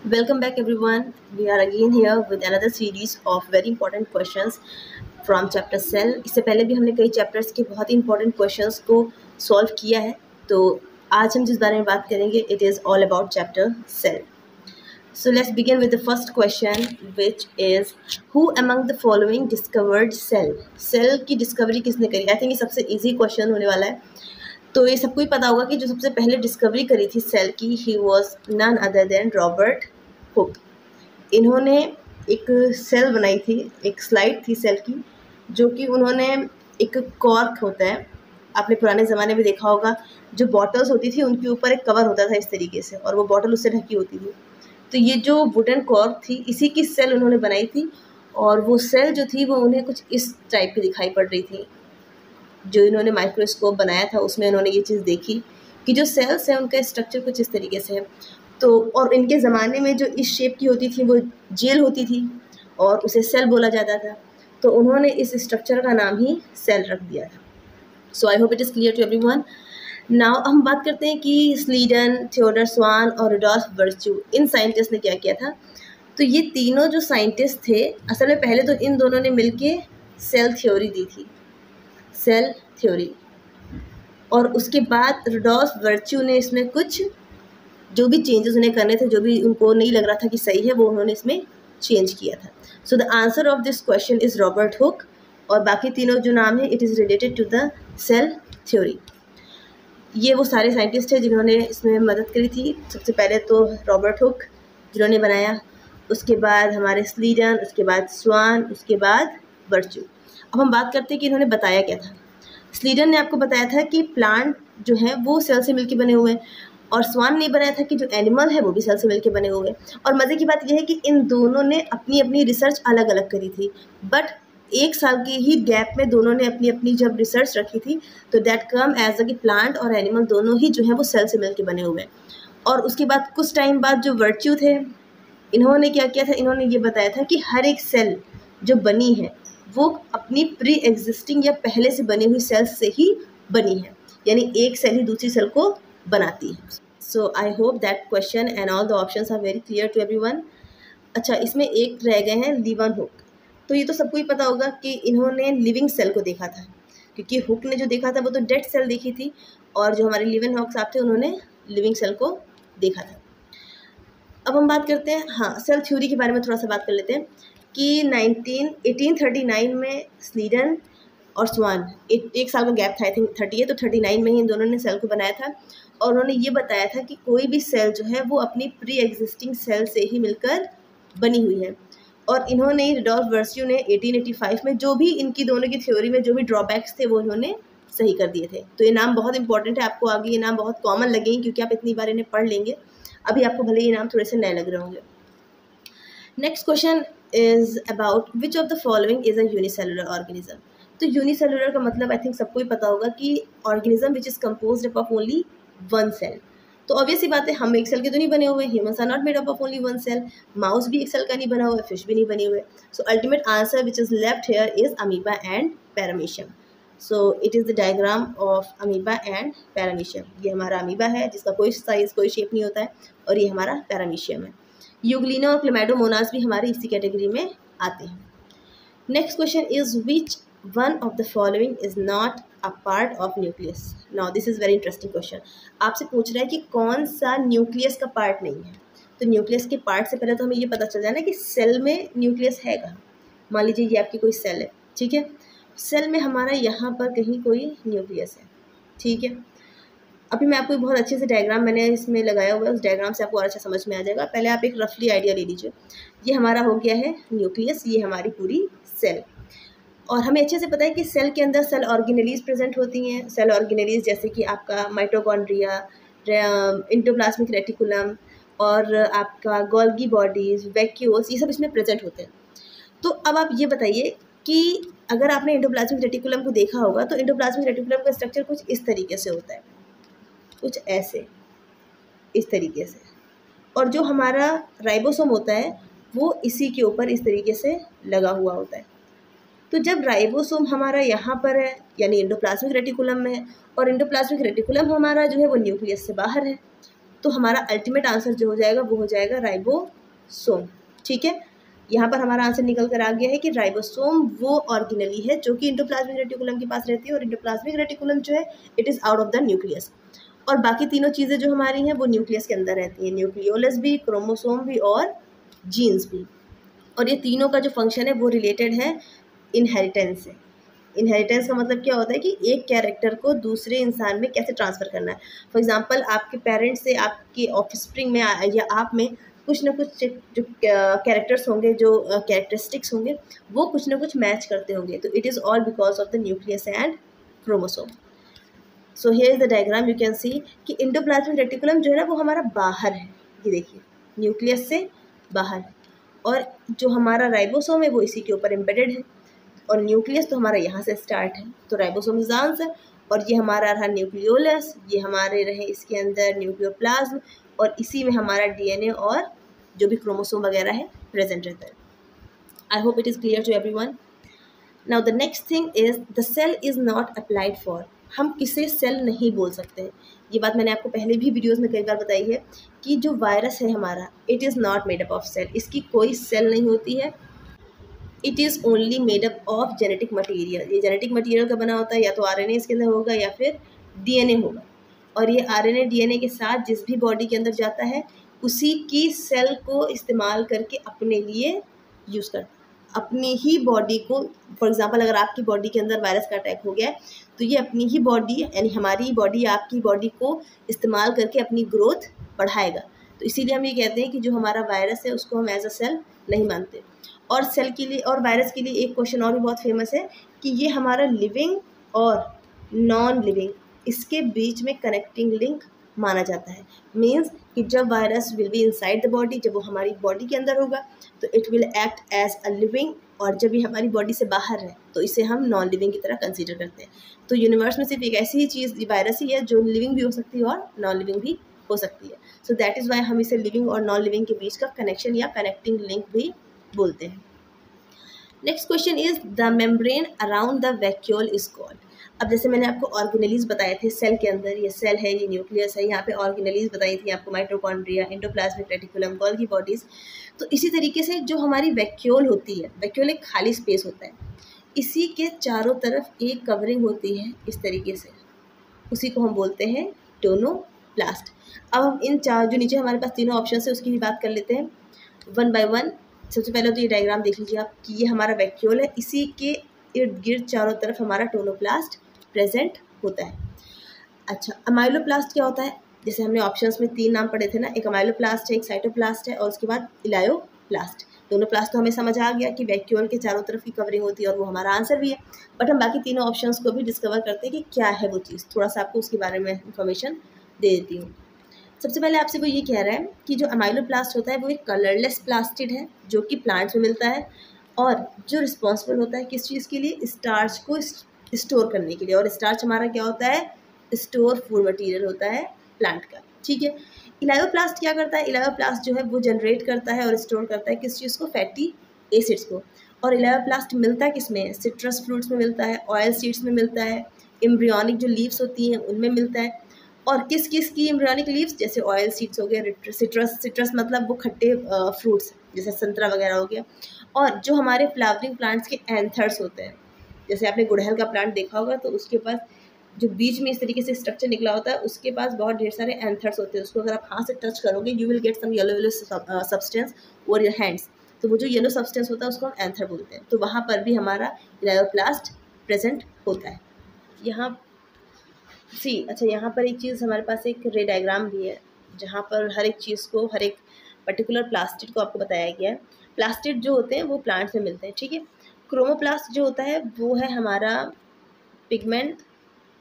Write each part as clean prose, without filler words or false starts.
Welcome back everyone. We are again here with another series of very important questions from chapter cell. इससे पहले भी हमने कई chapters के बहुत ही इंपॉर्टेंट क्वेश्चंस को सॉल्व किया है, तो आज हम जिस बारे में बात करेंगे it is all about chapter cell. So let's begin with the first question, which is who among the following discovered cell? Cell की डिस्कवरी किसने करी? आई थिंक ये सबसे इजी क्वेश्चन होने वाला है. तो ये सबको ही पता होगा कि जो सबसे पहले डिस्कवरी करी थी सेल की, he was none other than Robert Hooke. इन्होंने एक सेल बनाई थी, एक स्लाइड थी सेल की, जो कि उन्होंने एक कॉर्क होता है, आपने पुराने ज़माने में देखा होगा, जो बॉटल्स होती थी उनके ऊपर एक कवर होता था इस तरीके से, और वो बॉटल उससे ढकी होती थी. तो ये जो वुडन कॉर्क थी, इसी की सेल उन्होंने बनाई थी, और वो सेल जो थी वो उन्हें कुछ इस टाइप की दिखाई पड़ रही थी. जो इन्होंने माइक्रोस्कोप बनाया था उसमें इन्होंने ये चीज़ देखी कि जो सेल्स हैं उनका स्ट्रक्चर कुछ इस तरीके से है. तो और इनके ज़माने में जो इस शेप की होती थी वो जेल होती थी और उसे सेल बोला जाता था, तो उन्होंने इस स्ट्रक्चर का नाम ही सेल रख दिया था. So I hope it is clear to everyone. Now हम बात करते हैं कि स्लीडन, थियोडर स्वान और रुडोल्फ वर्च्यू, इन साइंटिस्ट ने क्या किया था. तो ये तीनों जो साइंटिस्ट थे, असल में पहले तो इन दोनों ने मिलके सेल थ्योरी दी थी, सेल थ्योरी, और उसके बाद रुडोल्फ वर्च्यू ने इसमें कुछ जो भी चेंजेस उन्हें करने थे, जो भी उनको नहीं लग रहा था कि सही है, वो उन्होंने इसमें चेंज किया था. So the answer of this question is Robert Hooke, और बाकी तीनों जो नाम है it is related to the cell theory. ये वो सारे साइंटिस्ट हैं जिन्होंने इसमें मदद करी थी. सबसे पहले तो रॉबर्ट हुक जिन्होंने बनाया, उसके बाद हमारे स्लीडन, उसके बाद स्वान, उसके बाद वर्च्यू. अब हम बात करते हैं कि इन्होंने बताया क्या था. स्लीडन ने आपको बताया था कि प्लांट जो है वो सेल से मिलकर बने हुए हैं, और स्वान ने बनाया था कि जो एनिमल है वो भी सेल से मिलकर बने हुए हैं. और मज़े की बात यह है कि इन दोनों ने अपनी अपनी रिसर्च अलग अलग करी थी, बट एक साल के ही गैप में दोनों ने अपनी अपनी जब रिसर्च रखी थी, तो दैट कम एज अ कि प्लांट और एनिमल दोनों ही जो है वो सेल से मिलकर बने हुए हैं. और उसके बाद कुछ टाइम बाद जो वर्च्यू थे, इन्होंने क्या किया था, इन्होंने ये बताया था कि हर एक सेल जो बनी है वो अपनी प्री एग्जिस्टिंग या पहले से बनी हुई सेल्स से ही बनी है, यानी एक सेल ही दूसरी सेल को बनाती है. So I hope that question and all the options are very clear to everyone. अच्छा, इसमें एक रह गए हैं लीवन हुक. तो ये तो सबको ही पता होगा कि इन्होंने लिविंग सेल को देखा था, क्योंकि हुक ने जो देखा था वो तो डेड सेल देखी थी, और जो हमारे लीवन हुक साहब थे उन्होंने लिविंग सेल को देखा था. अब हम बात करते हैं, हाँ, सेल थ्योरी के बारे में थोड़ा सा बात कर लेते हैं कि 1839 में स्लीडन और स्वान, एक साल का गैप था, आई थिंक 30 है, तो 39 में ही इन दोनों ने सेल को बनाया था. और उन्होंने ये बताया था कि कोई भी सेल जो है वो अपनी प्री एग्जिस्टिंग सेल से ही मिलकर बनी हुई है. और इन्होंने, रुडोल्फ वर्च्यू ने 1885 में जो भी इनकी दोनों की थ्योरी में जो भी ड्रॉबैक्स थे वो इन्होंने सही कर दिए थे. तो ये नाम बहुत इंपॉर्टेंट है, आपको आगे ये नाम बहुत कॉमन लगेंगे क्योंकि आप इतनी बार इन्हें पढ़ लेंगे. अभी आपको भले ये नाम थोड़े से नए लग रहे होंगे. Next question is about which of the following is a unicellular organism. तो यूनिसेलुलर का मतलब आई थिंक सबको ही पता होगा कि organism which is composed of only one cell. तो ऑब्वियस ही बात है, हम एक सेल के तो नहीं बने हुए, humans are not made up of only one cell, mouse भी एक सेल का नहीं बना हुआ है, फिश भी नहीं बनी हुए. सो ultimate answer which is left here is amoeba and paramecium. So it is the diagram of amoeba and paramecium. ये हमारा अमीबा है जिसका कोई साइज कोई शेप नहीं होता है, और ये हमारा पैरामीशियम है. यूग्लिना और क्लेमाइडोमोनास भी हमारे इसी कैटेगरी में आते हैं. Next question is which one of the following is not a part of nucleus. Now this is very interesting question. आपसे पूछ रहा है कि कौन सा न्यूक्लियस का पार्ट नहीं है. तो न्यूक्लियस के पार्ट से पहले तो हमें ये पता चल जाए ना कि सेल में न्यूक्लियस है कहाँ. मान लीजिए ये आपकी कोई सेल है, ठीक है, सेल में हमारा यहाँ पर कहीं कोई न्यूक्लियस है, ठीक है. अभी मैं आपको बहुत अच्छे से डायग्राम मैंने इसमें लगाया हुआ है, उस डायग्राम से आपको और अच्छा समझ में आ जाएगा. पहले आप एक रफली आइडिया ले लीजिए. ये हमारा हो गया है न्यूक्लियस, ये हमारी पूरी सेल. और हमें अच्छे से पता है कि सेल के अंदर सेल ऑर्गेनेलीज प्रेजेंट होती हैं. सेल ऑर्गेनेलीज जैसे कि आपका माइटोकॉन्ड्रिया, एंडोप्लाज्मिक रेटिकुलम, और आपका गोल्गी बॉडीज, वैक्यूल्स, ये सब इसमें प्रेजेंट होते हैं. तो अब आप ये बताइए कि अगर आपने एंडोप्लाज्मिक रेटिकुलम को देखा होगा तो एंडोप्लाज्मिक रेटिकुलम का स्ट्रक्चर कुछ इस तरीके से होता है, कुछ ऐसे, इस तरीके से. और जो हमारा राइबोसोम होता है वो इसी के ऊपर इस तरीके से लगा हुआ होता है. तो जब राइबोसोम हमारा यहाँ पर है, यानी एंडोप्लाज्मिक रेटिकुलम में है, और एंडोप्लाज्मिक रेटिकुलम हमारा जो है वो न्यूक्लियस से बाहर है, तो हमारा अल्टीमेट आंसर जो हो जाएगा वो हो जाएगा राइबोसोम। ठीक है, यहाँ पर हमारा आंसर निकल कर आ गया है कि राइबोसोम वो ऑर्गेनेली है जो कि इंडोप्लाज्मिक रेटिकुलम के पास रहती है, और इंडोप्लाज्मिक रेटिकुलम जो है it is out of the nucleus, और बाकी तीनों चीज़ें जो हमारी हैं वो न्यूक्लियस के अंदर रहती हैं, न्यूक्लियोलस भी, क्रोमोसोम भी और जीन्स भी। और ये तीनों का जो फंक्शन है वो रिलेटेड है इनहेरिटेंस से। इनहेरिटेंस का मतलब क्या होता है कि एक कैरेक्टर को दूसरे इंसान में कैसे ट्रांसफ़र करना है। फॉर एग्जांपल आपके पेरेंट्स से आपके ऑफस्प्रिंग में या आप में कुछ ना कुछ जो कैरेक्टर्स होंगे, जो कैरेक्टरिस्टिक्स होंगे, वो कुछ ना कुछ मैच करते होंगे, तो it is all because of the nucleus and chromosome. So here is the diagram, you can see कि इंडोप्लाज्मिक रेटिकुलम जो है ना वो हमारा बाहर है, ये देखिए न्यूक्लियस से बाहर है, और जो हमारा राइबोसोम है वो इसी के ऊपर एम्बेडेड है, और न्यूक्लियस तो हमारा यहाँ से स्टार्ट है, तो राइबोसोम इज आंसर। और ये हमारा रहा न्यूक्लियोलस, ये हमारे रहे इसके अंदर न्यूक्लियोप्लाज्म, और इसी में हमारा डीएनए और जो भी क्रोमोसोम वगैरह है प्रेजेंट रहता है। I hope it is clear to everyone. Now the next thing is the cell is not applied for. हम किसे सेल नहीं बोल सकते हैं, ये बात मैंने आपको पहले भी वीडियोस में कई बार बताई है कि जो वायरस है हमारा, it is not made up of cell, इसकी कोई सेल नहीं होती है, it is only made up of genetic material. ये जेनेटिक मटीरियल का बना होता है, या तो आरएनए इसके अंदर होगा या फिर डीएनए होगा, और ये आरएनए डीएनए के साथ जिस भी बॉडी के अंदर जाता है उसी की सेल को इस्तेमाल करके अपने लिए यूज़ करता है, अपनी ही बॉडी को। फॉर एग्जांपल अगर आपकी बॉडी के अंदर वायरस का अटैक हो गया है तो ये अपनी ही बॉडी, यानी हमारी बॉडी आपकी बॉडी को इस्तेमाल करके अपनी ग्रोथ बढ़ाएगा। तो इसीलिए हम ये कहते हैं कि जो हमारा वायरस है उसको हम एज अ सेल नहीं मानते। और सेल के लिए और वायरस के लिए एक क्वेश्चन और भी बहुत फेमस है कि ये हमारा लिविंग और नॉन लिविंग, इसके बीच में कनेक्टिंग लिंक माना जाता है। मीन्स कि जब virus will be inside the body, जब वो हमारी बॉडी के अंदर होगा तो it will act as a living, और जब ये हमारी बॉडी से बाहर है तो इसे हम नॉन लिविंग की तरह कंसीडर करते हैं। तो यूनिवर्स में सिर्फ एक ऐसी ही चीज़ वायरस ही है जो लिविंग भी हो सकती है और नॉन लिविंग भी हो सकती है। सो दैट इज़ वाई हम इसे लिविंग और नॉन लिविंग के बीच का कनेक्शन या कनेक्टिंग लिंक भी बोलते हैं। Next question is the membrane around the vacuole is called. अब जैसे मैंने आपको ऑर्गेनेलीज बताए थे सेल के अंदर, ये सेल है, ये न्यूक्लियस है, यहाँ पे ऑर्गेनेलीज बताई थी आपको, mitochondria, endoplasmic reticulum, Golgi bodies. तो इसी तरीके से जो हमारी वैक्यूल होती है, वैक्यूल एक खाली स्पेस होता है, इसी के चारों तरफ एक कवरिंग होती है इस तरीके से, उसी को हम बोलते हैं टोनोप्लास्ट। अब हम इन चार जो नीचे हमारे पास तीनों ऑप्शन है उसकी भी बात कर लेते हैं वन बाय वन। सबसे पहले तो ये डायग्राम देख लीजिए आप कि ये हमारा वैक्यूल है, इसी के इर्द गिर्द चारों तरफ हमारा टोनोप्लास्ट प्रेजेंट होता है। अच्छा, अमाइलोप्लास्ट क्या होता है? जैसे हमने ऑप्शंस में 3 नाम पढ़े थे ना, एक अमाइलोप्लास्ट है, एक साइटोप्लास्ट है, और उसके बाद इलायोप्लास्ट। टोनोप्लास्ट तो हमें समझ आ गया कि वैक्यूल के चारों तरफ की कवरिंग होती है, और वो हमारा आंसर भी है। बट हम बाकी तीनों ऑप्शंस को भी डिस्कवर करते हैं कि क्या है वो चीज़, थोड़ा सा आपको उसके बारे में इंफॉर्मेशन दे देती हूँ। सबसे पहले आपसे वो ये कह रहा है कि जो अमाइलोप्लास्ट होता है वो एक कलरलेस प्लास्टिड है जो कि प्लांट्स में मिलता है, और जो रिस्पॉन्सिबल होता है किस चीज़ के लिए, स्टार्च को स्टोर करने के लिए। और स्टार्च हमारा क्या होता है, स्टोर फूड मटेरियल होता है प्लांट का। ठीक है, इलायोप्लास्ट क्या करता है, इलायोप्लास्ट जो है वो जनरेट करता है और स्टोर करता है किस चीज़ को, फैटी एसिड्स को। और इलायोप्लास्ट मिलता है किस में, सिट्रस फ्रूट्स में मिलता है, ऑयल सीड्स में मिलता है, एम्ब्रियोनिक जो लीव्स होती हैं उनमें मिलता है। और किस किस की एम्ब्रियोनिक लीव्स, जैसे ऑयल सीड्स हो गए, सिट्रस मतलब वो खट्टे फ्रूट्स जैसे संतरा वगैरह हो गया। और जो हमारे फ्लावरिंग प्लांट्स के एंथर्स होते हैं, जैसे आपने गुड़हल का प्लांट देखा होगा तो उसके पास जो बीच में इस तरीके से स्ट्रक्चर निकला होता है उसके पास बहुत ढेर सारे एंथर्स होते हैं, उसको अगर आप हाथ से टच करोगे you will get some yellow substance over your hands, तो वो जो येलो सब्सटेंस होता है उसको हम एंथर बोलते हैं। तो वहाँ पर भी हमारा इलायोप्लास्ट प्रेजेंट होता है। यहाँ अच्छा, यहाँ पर एक चीज़ हमारे पास एक रे डायग्राम भी है जहाँ पर हर एक चीज़ को, हर एक पर्टिकुलर प्लास्टिड को आपको बताया गया है। प्लास्टिड जो होते हैं वो प्लांट्स में मिलते हैं। ठीक है, क्रोमोप्लास्ट जो होता है वो है हमारा पिगमेंट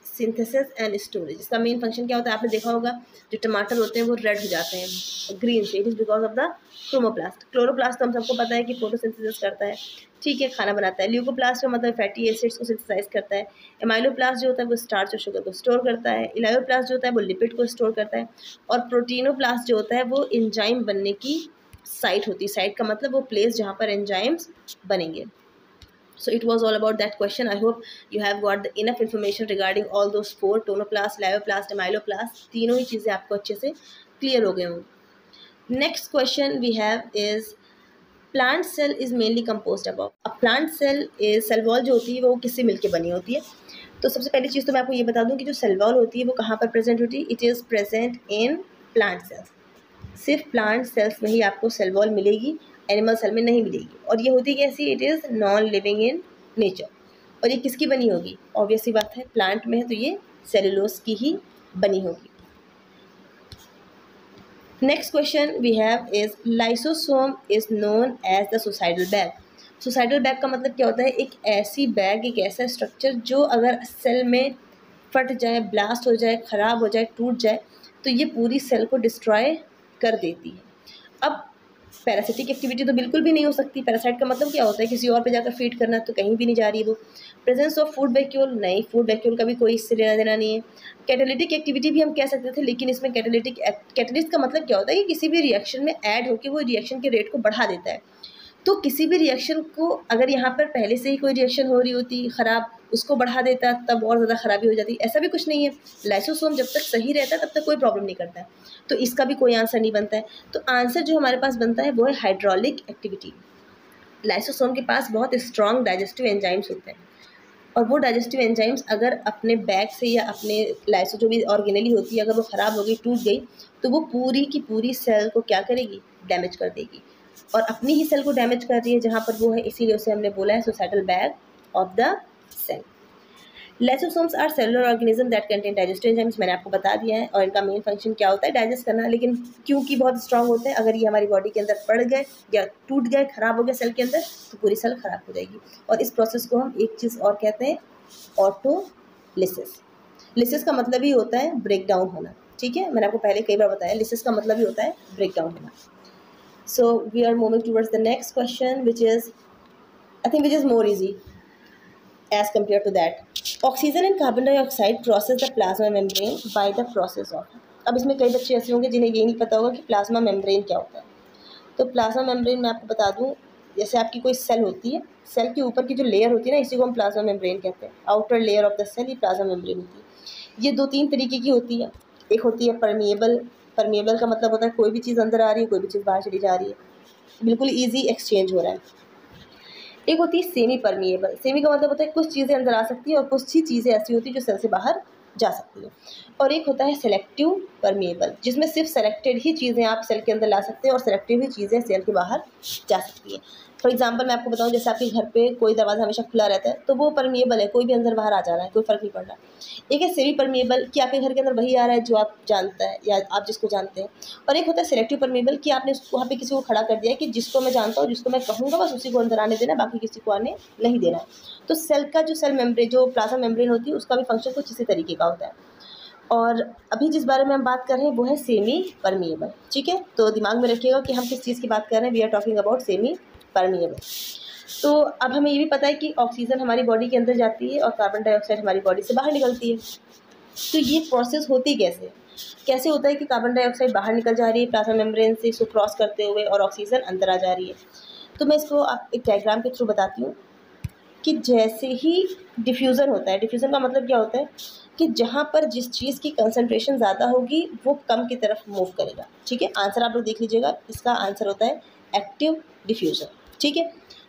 सिंथेसिस एंड स्टोरेज। इसका मेन फंक्शन क्या होता है, आपने देखा होगा जो टमाटर होते हैं वो रेड हो जाते हैं ग्रीन से, it is because of the chromoplast. Chloroplast तो हम सबको पता है कि फोटोसिंथेसिस करता है, ठीक है, खाना बनाता है। ल्यूकोप्लास्ट का मतलब फैटी एसिड्स को सिंथेसाइज करता है। एमाइलोप्लास्ट जो होता है वो स्टार्च और शुगर को स्टोर करता है। इलायोप्लास्ट जो होता है वो लिपिड को स्टोर करता है। और प्रोटीनोप्लास्ट जो होता है वो एंजाइम बनने की साइट होती है। साइट का मतलब वो प्लेस जहाँ पर एंजाइम्स बनेंगे। So it was all about that question. I hope you have got the enough information regarding all those 4, tonoplast, leucoplast, amyloplast, तीनों ही चीज़ें आपको अच्छे से क्लियर हो गए होंगे। Next question we have is plant cell is mainly composed about. अब प्लांट सेल सेल वॉल जो होती है वो किससे मिलकर बनी होती है? तो सबसे पहली चीज़ तो मैं आपको ये बता दूं कि जो सेल वॉल होती है वो कहाँ पर प्रेजेंट होती है? It is present in plant cells. सिर्फ प्लांट सेल्स में ही आपको सेल वॉल मिलेगी, एनिमल सेल में नहीं मिलेगी। और ये होती कैसी? It is non living in nature. और ये किसकी बनी होगी? ऑब्वियस सी बात है, प्लांट में है तो ये सेलुलोज की ही बनी होगी। Next question we have is lysosome is known as the suicidal bag. Suicidal bag का मतलब क्या होता है? एक ऐसी बैग, एक ऐसा स्ट्रक्चर जो अगर सेल में फट जाए, ब्लास्ट हो जाए, ख़राब हो जाए, टूट जाए तो ये पूरी सेल को डिस्ट्रॉय कर देती है। अब पैरासिटिक एक्टिविटी तो बिल्कुल भी नहीं हो सकती। पैरासाइट का मतलब क्या होता है? किसी और पे जाकर फीड करना, तो कहीं भी नहीं जा रही है वो। प्रेजेंस ऑफ फूड वैक्यूल, नहीं, फूड वैक्यूल का भी कोई इससे लेना देना नहीं है। कैटालिटिक एक्टिविटी भी हम कह सकते थे, लेकिन इसमें कैटालिस्ट का मतलब क्या होता है कि किसी भी रिएक्शन में ऐड होकर वो रिएक्शन के रेट को बढ़ा देता है। तो किसी भी रिएक्शन को अगर यहाँ पर पहले से ही कोई रिएक्शन हो रही होती ख़राब, उसको बढ़ा देता तब और ज़्यादा ख़राबी हो जाती। ऐसा भी कुछ नहीं है। लाइसोसोम जब तक सही रहता है तब तक कोई प्रॉब्लम नहीं करता है, तो इसका भी कोई आंसर नहीं बनता है। तो आंसर जो हमारे पास बनता है वो है हाइड्रोलिक एक्टिविटी। लाइसोसोम के पास बहुत स्ट्रॉन्ग डाइजेस्टिव एंजाइम्स होते हैं, और वो डाइजेस्टिव एंजाइम्स अगर अपने बैग से या अपने लाइसो जो भी ऑर्गेनली होती है अगर वो ख़राब हो गई, टूट गई, तो वो पूरी की पूरी सेल को क्या करेगी? डैमेज कर देगी। और अपनी ही सेल को डैमेज कर रही है जहाँ पर वो है, इसीलिए उसे हमने बोला है suicidal bag of the cell. Lysosomes are cellular organism that contain digestive enzymes. मैंने आपको बता दिया है, और इनका मेन फंक्शन क्या होता है? डाइजेस्ट करना। लेकिन क्योंकि बहुत स्ट्रांग होते हैं, अगर ये हमारी बॉडी के अंदर पड़ गए या टूट गए, ख़राब हो गए सेल के अंदर, तो पूरी सेल ख़राब हो जाएगी। और इस प्रोसेस को हम एक चीज़ और कहते हैं, ऑटोलिसिस। लिसिस का मतलब ही होता है ब्रेक डाउन होना। ठीक है, मैंने आपको पहले कई बार बताया, लिसिस का मतलब ही होता है ब्रेक डाउन होना। So we are moving towards the next question, which is, I think, which is more easy as compared to that. Oxygen and carbon dioxide process the plasma membrane by the process of. अब इसमें कई बच्चे ऐसे होंगे जिन्हें ये नहीं पता होगा कि प्लाज्मा मेम्ब्रेन क्या होता है। तो प्लाज्मा मेम्ब्रेन मैं आपको बता दूं, जैसे आपकी कोई सेल होती है, सेल के ऊपर की जो लेयर होती है ना, इसी को हम प्लाज्मा मेम्ब्रेन कहते हैं। Outer layer of the cell ही प्लाज्मा मेम्ब्रेन होती है। ये 2-3 तरीके की होती है। एक होती है परमिएबल। परमिएबल का मतलब होता है कोई भी चीज़ अंदर आ रही है, कोई भी चीज़ बाहर चली जा रही है, बिल्कुल ईजी एक्सचेंज हो रहा है। एक होती है सेमी परमिएबल। सेमी का मतलब होता है कुछ चीज़ें अंदर आ सकती है और कुछ ही चीज़ें ऐसी होती है जो सेल से बाहर जा सकती है। और एक होता है सेलेक्टिव परमिएबल, जिसमें सिर्फ सेलेक्टेड ही चीज़ें आप सेल के अंदर ला सकते हैं और सेलेक्टिव ही चीज़ें सेल के बाहर जा सकती है। फॉर एग्जांपल मैं आपको बताऊं, जैसे आपके घर पे कोई दरवाज़ा हमेशा खुला रहता है, तो वो परमिएबल है, कोई भी अंदर बाहर आ जा रहा है, कोई फ़र्क नहीं पड़ रहा। एक है सेमी परमिएबल कि आपके घर के अंदर वही आ रहा है जो आप जानता है या आप जिसको जानते हैं। और एक होता है सेलेक्टिव परमिएबल कि आपने वहाँ पे किसी को खड़ा कर दिया है कि जिसको मैं जानता हूँ, जिसको मैं कहूँगा बस उसी को अंदर आने देना, बाकी किसी को आने नहीं देना है। तो सेल का जो सेल मेम्ब्रेन, जो प्लाज्मा मेम्ब्रेन होती है, उसका भी फंक्शन कुछ इसी तरीके का होता है। और अभी जिस बारे में हम बात कर रहे हैं वो है सेमी परमिएबल। ठीक है, तो दिमाग में रखिएगा कि हम किस चीज़ की बात कर रहे हैं। We are talking about semi permeable. तो अब हमें ये भी पता है कि ऑक्सीजन हमारी बॉडी के अंदर जाती है और कार्बन डाइऑक्साइड हमारी बॉडी से बाहर निकलती है। तो ये प्रोसेस होती कैसे होता है कि कार्बन डाइऑक्साइड बाहर निकल जा रही है प्लाज्मा मेम्ब्रेन से, इसको क्रॉस करते हुए, और ऑक्सीजन अंदर आ जा रही है। तो मैं इसको आप एक डायग्राम के थ्रू बताती हूँ कि जैसे ही डिफ्यूज़न होता है, डिफ्यूज़न का मतलब क्या होता है कि जहाँ पर जिस चीज़ की कंसंट्रेशन ज़्यादा होगी वो कम की तरफ मूव करेगा। ठीक है, आंसर आप लोग देख लीजिएगा, इसका आंसर होता है एक्टिव डिफ्यूज़न। ठीक है,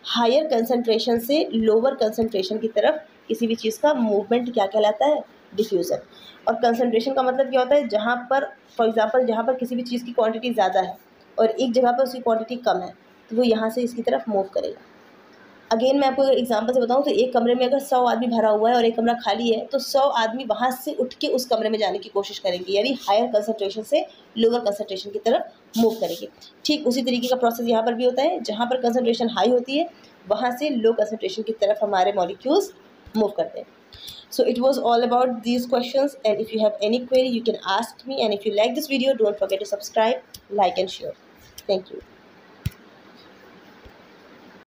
हायर कंसंट्रेशन से लोअर कंसंट्रेशन की तरफ किसी भी चीज़ का मूवमेंट क्या कहलाता है? डिफ्यूज़न। और कंसंट्रेशन का मतलब क्या होता है? जहाँ पर, फॉर एग्जांपल, जहाँ पर किसी भी चीज़ की क्वांटिटी ज़्यादा है और एक जगह पर उसकी क्वांटिटी कम है, तो वो यहाँ से इसकी तरफ मूव करेगा। अगेन मैं आपको एग्जांपल से बताऊँ तो एक कमरे में अगर 100 आदमी भरा हुआ है और एक कमरा खाली है, तो 100 आदमी वहाँ से उठ के उस कमरे में जाने की कोशिश करेंगे, यानी हायर कंसंट्रेशन से लोअर कंसंट्रेशन की तरफ मूव करेंगे। ठीक उसी तरीके का प्रोसेस यहाँ पर भी होता है, जहाँ पर कंसंट्रेशन हाई होती है वहाँ से लो कंसंट्रेशन की तरफ हमारे मॉलिक्यूल्स मूव करते हैं। So it was all about these questions, and if you have any query you can ask me, and if you like this video don't forget to subscribe, like and share. Thank you.